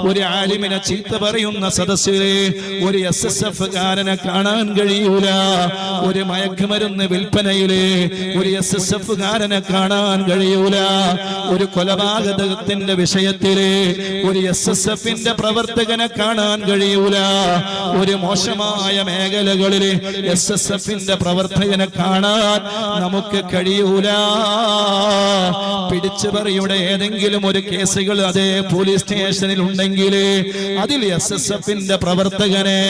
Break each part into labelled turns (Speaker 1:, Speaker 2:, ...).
Speaker 1: ഒരു ആലിമിനെ ചീത്ത പറയുന്ന സദസ്സിലെ ഒരു SSF കാരനെ കാണാൻ കഴിയൂല. ഒരു മയക്കുമരുന്ന് വിൽപ്പനയിലെ ഒരു SSF കാരനെ കാണാൻ കഴിയൂല. ഒരു കൊലപാതകത്തിന്റെ വിഷയത്തിലെ ഒരു SSFന്റെ പ്രവർത്തകനെ കാണാൻ കഴിയൂല. ഒരു മോശമായ മേഖലകളിലെ SSFന്റെ പ്രവർത്തകനെ കാണാൻ നമുക്ക് കഴിയൂല. പിടിച്ചുപറിയുടെ ഏതെങ്കിലും ഒരു കേസുകൾ അതേ പോലീസ് സ്റ്റേഷനിൽ ഉണ്ടെങ്കിൽ അതിൽ SSFന്റെ പ്രവർത്തകനെ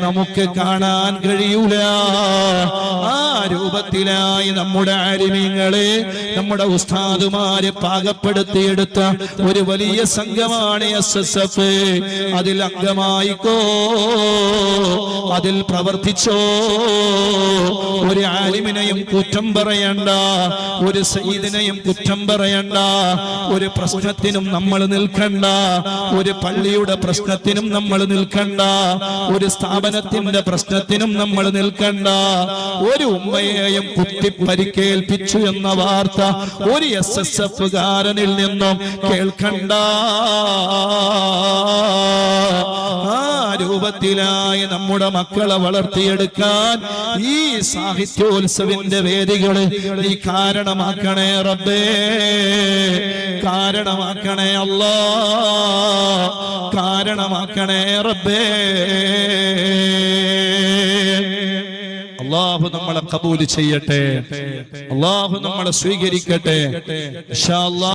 Speaker 1: നമുക്ക് കാണാൻ കഴിയൂല. ആ രൂപത്തിലായി നമ്മുടെ ആലിമീങ്ങളെ, നമ്മുടെ ഉസ്താദുമാരെ പാകപ്പെടുത്തിയെടുത്ത ഒരു വലിയ സംഘമാണ് SSF. അതിൽ അംഗമായിക്കോ, അതിൽ പ്രവർത്തിച്ചോ. ഒരു ആലിമിനെയും കുറ്റം പറയണ്ട, ഒരു സയ്യിദിനെയും കുറ്റം പറയണ്ട. ഒരു പ്രശ്നത്തിനും നമ്മൾ നിൽക്കണ്ട, ഒരു പള്ളിയുടെ പ്രശ്നത്തിനും നമ്മൾ നിൽക്കണ്ട, ഒരു സ്ഥാപനത്തിന്റെ പ്രശ്നത്തിനും നമ്മൾ നിൽക്കണ്ട. ഒരു ഉമ്മയെയും കുത്തി പരിക്കേൽപ്പിച്ചു എന്ന വാർത്ത ഒരു SSF കാരനിൽ നിന്നും കേൾക്കണ്ട. ആ രൂപത്തിലായി നമ്മുടെ മക്കളെ വളർത്തിയെടുക്കാൻ ഈ സാഹിത്യോത്സവിന്റെ വേദികള് നീ കാരണമാക്കണേ റബ്ബേ, കാരണമാക്കണേ അല്ലാ, കാരണമാക്കണേ റബ്ബേ. അല്ലാഹു നമ്മളെ ഖബൂൽ ചെയ്യട്ടെ, അല്ലാഹു നമ്മളെ സ്വീകരിക്കട്ടെ ഇൻഷാ അല്ലാഹ്.